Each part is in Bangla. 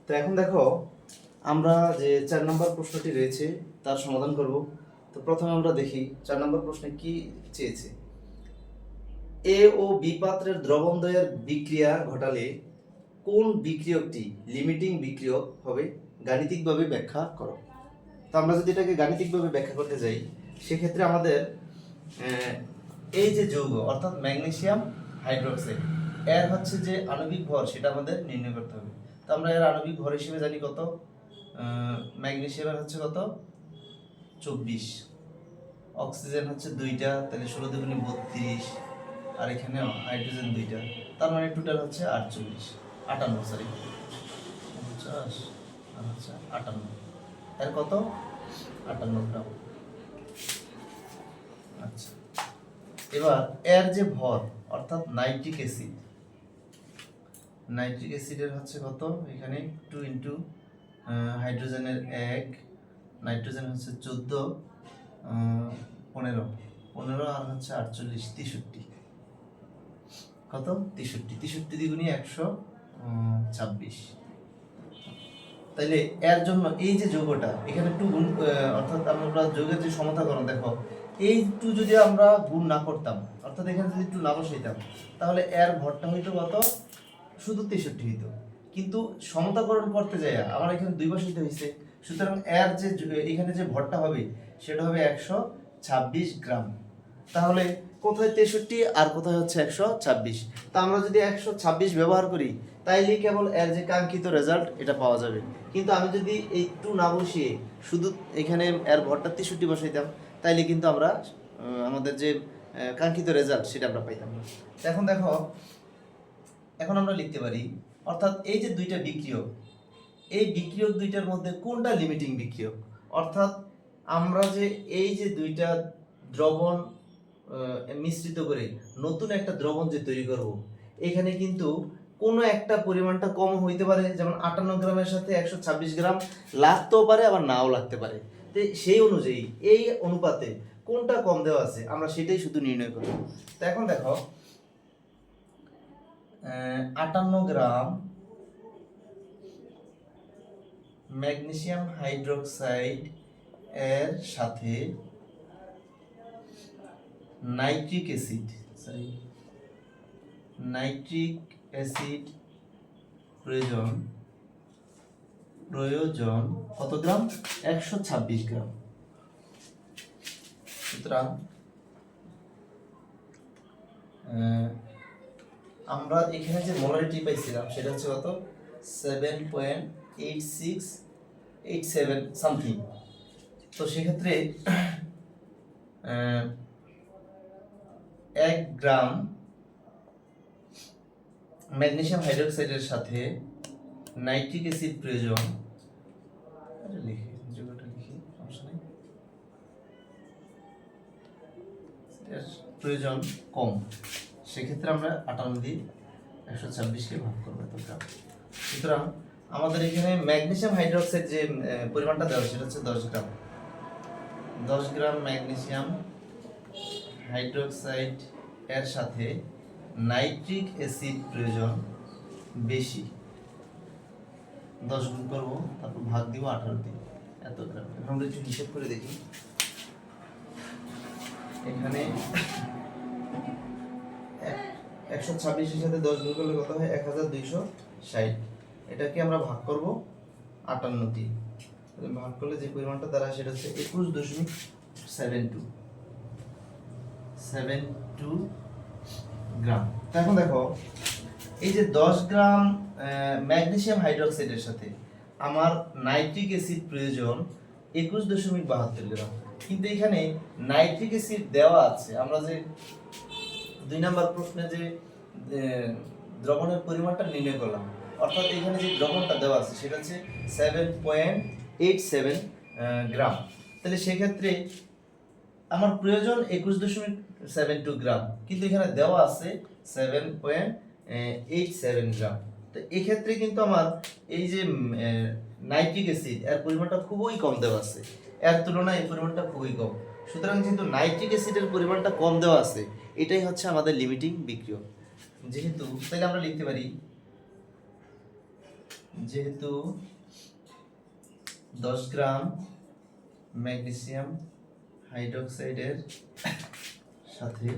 তো এখন দেখো আমরা যে 4 নম্বর প্রশ্নটি রয়েছে তার সমাধান করব। তো প্রথমে আমরা দেখি 4 নম্বর প্রশ্নে কি চেয়েছে। এ ও বি পাত্রের দ্রবণদ্বয়ের বিক্রিয়া ঘটালে কোন বিক্রিয়কটি লিমিটিং বিক্রিয়ক হবে গাণিতিকভাবে ব্যাখ্যা করো। তো আমরা যদি এটাকে গাণিতিকভাবে ব্যাখ্যা করতে যাই সেক্ষেত্রে আমাদের এই যে যৌগ অর্থাৎ ম্যাগনেসিয়াম হাইড্রোক্সাইড এর হচ্ছে যে আণবিক ভর সেটা আমাদের নির্ণয় করতে হবে। তো আমরা এর আণবিক ভর হিসেবে জানি কত, ম্যাগনেসিয়ামের হচ্ছে কত 24, অক্সিজেন হচ্ছে 2টা, তাহলে 16 দুগুণে 32, আর এখানে হাইড্রোজেন 2টা, তার মানে টোটাল হচ্ছে 58 সরি 50 আর হচ্ছে 58, এর কত 58 গ্রাম। আচ্ছা, এবার এর যে ভর অর্থাৎ নাইট্রিক অ্যাসিডের হচ্ছে কত, এখানে 2 ইন্টু হাইড্রোজেনের 1, নাইট্রোজেন হচ্ছে 14, 15 আর হচ্ছে 48, 63, কত 63 দ্বিগুণী 126। তাইলে এর জন্য এই যে যৌগটা এখানে 2 গুণ, অর্থাৎ আমরা যৌগের যে সমতাকরণ দেখো এই 2 যদি আমরা গুণ না করতাম অর্থাৎ এখানে যদি 2 না বসাইতাম তাহলে এর ভরটা হইতো কত, শুধু 63 হইতো, কিন্তু সমতাকরণ করতে যায় আমার এখানে 2 বসাইতে হইছে, সুতরাং এর যে এখানে যে ভরটা হবে সেটা হবে 126 গ্রাম। তাহলে কোথায় 63 আর কোথায় হচ্ছে 126, তা আমরা যদি 126 ব্যবহার করি তাইলে কেবল এর যে কাঙ্ক্ষিত রেজাল্ট এটা পাওয়া যাবে। কিন্তু আমি যদি এই 2 না বসিয়ে শুধু এখানে এর ভরটা 63 বসাইতাম তাইলে কিন্তু আমরা আমাদের যে কাঙ্ক্ষিত রেজাল্ট সেটা আমরা পাইতাম না। এখন দেখো, এখন আমরা লিখতে পারি অর্থাৎ এই যে দুইটা বিক্রিয়ক, এই বিক্রিয়ক দুইটার মধ্যে কোনটা লিমিটিং বিক্রিয়ক, অর্থাৎ আমরা যে এই যে দুইটা দ্রবণ মিশ্রিত করে নতুন একটা দ্রবণ যে তৈরি করব, এখানে কিন্তু কোনো একটা পরিমাণটা কম হইতে পারে, যেমন 58 গ্রামের সাথে 126 গ্রাম লাগতেও পারে আবার নাও লাগতে পারে। তো সেই অনুযায়ী এই অনুপাতে কোনটা কম দেওয়া আছে আমরা সেটাই শুধু নির্ণয় করব। তো এখন দেখো 58 গ্রাম ম্যাগনেসিয়াম হাইড্রোক্সাইড এর সাথে নাইট্রিক অ্যাসিড প্রয়োজন কত গ্রাম, 126 গ্রাম। সুতরাং আমরা এখানে যে মোলারিটি পাইছিলাম সেটা হচ্ছে কত 7.8687 সামথিং। তো সেক্ষেত্রে 1 গ্রাম ম্যাগনেসিয়াম হাইড্রোক্সাইডের সাথে নাইট্রিক অ্যাসিড প্রয়োজন, প্রয়োজন কম, সেক্ষেত্রে আমরা 58 দিয়ে 126কে ভাগ করবো এত গ্রাম। সুতরাং আমাদের এখানে ম্যাগনেসিয়াম হাইড্রোক্সাইড যে পরিমাণটা দেওয়া সেটা হচ্ছে 10 গ্রাম ম্যাগনেসিয়াম হাইড্রোক্সাইড এর সাথে নাইট্রিক অ্যাসিড প্রয়োজন বেশি, 10 গুণ করবো তারপর ভাগ দিব 18 দিয়ে এত গ্রাম। এখন আমরা একটু হিসেব করে দেখি, এখানে 126 এর সাথে 10 গুণ করলে কত হয় 1260, এটাকে আমরা ভাগ করব 58 দিয়ে, ভাগ করলে যে পরিমাণটা দাঁড়ায় সেটা হচ্ছে 21.72 গ্রাম। এখন দেখো এই যে 10 গ্রাম ম্যাগনেসিয়াম হাইড্রোক্সাইডের সাথে আমার নাইট্রিক অ্যাসিড প্রয়োজন 21.72 গ্রাম, কিন্তু এখানে নাইট্রিক অ্যাসিড দেওয়া আছে, আমরা যে 2 নাম্বার প্রশ্নে যে দ্রবণের পরিমাণটা নির্ণয় করলাম, অর্থাৎ এখানে যে দ্রবণটা দেওয়া আছে সেটা হচ্ছে 7.87 গ্রাম। তাহলে সেক্ষেত্রে আমার প্রয়োজন 21.72 গ্রাম, কিন্তু এখানে দেওয়া আছে 7.87 গ্রাম। তো এক্ষেত্রে কিন্তু আমার এই যে নাইট্রিক অ্যাসিড এর পরিমাণটা খুবই কম দেওয়া আছে, এর তুলনায় এই পরিমাণটা খুবই কম। সুতরাং যেহেতু নাইট্রিক অ্যাসিডের পরিমাণটা কম দেওয়া আছে এটাই হচ্ছে আমাদের লিমিটিং বিক্রিয়ক। যেহেতু তাহলে আমরা লিখতে পারি যেহেতু 10 গ্রাম ম্যাগনেসিয়াম হাইড্রোক্সাইডের সাথে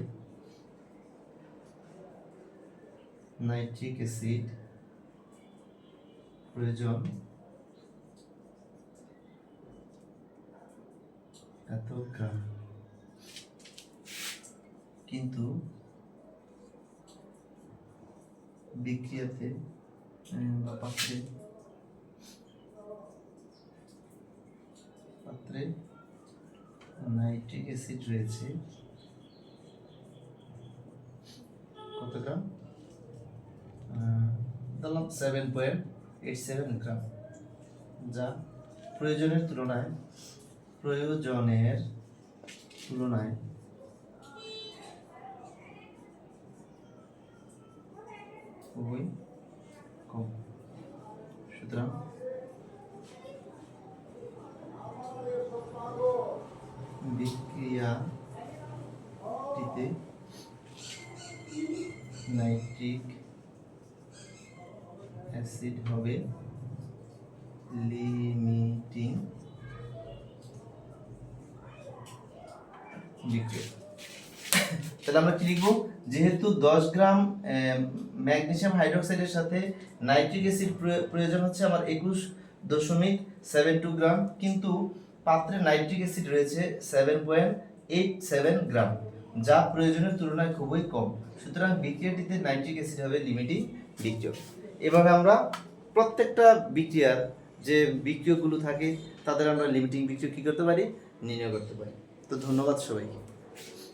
নাইট্রিক অ্যাসিড প্রয়োজন এত গ্রাম, কিন্তু বিক্রিয়াতে বা পাত্রে নাইট্রিক অ্যাসিড রয়েছে কত গ্রাম? ধরলাম 7.87 গ্রাম, যা প্রয়োজনের তুলনায় খুবই কম। সুতরাং বিক্রিয়াটিতে নাইট্রিক অ্যাসিড হবে লিমিটিং বিক্রিয়া। তাহলে আমরা কি লিখবো? যেহেতু 10 গ্রাম ম্যাগনেসিয়াম হাইড্রোক্সাইডের সাথে নাইট্রিক অ্যাসিড প্রয়োজন হচ্ছে আমার 21.72 গ্রাম, কিন্তু পাত্রে নাইট্রিক অ্যাসিড রয়েছে 7.87 গ্রাম, যা প্রয়োজনের তুলনায় খুবই কম। সুতরাং বিক্রিয়াটিতে নাইট্রিক অ্যাসিড হবে লিমিটিং বিক্রিয়ক। এভাবে আমরা প্রত্যেকটা বিক্রিয়ার যে বিক্রিয়কগুলো থাকে তাদের আমরা লিমিটিং বিক্রিয়ক কি করতে পারি? নির্ণয় করতে পারি। তো ধন্যবাদ সবাইকে।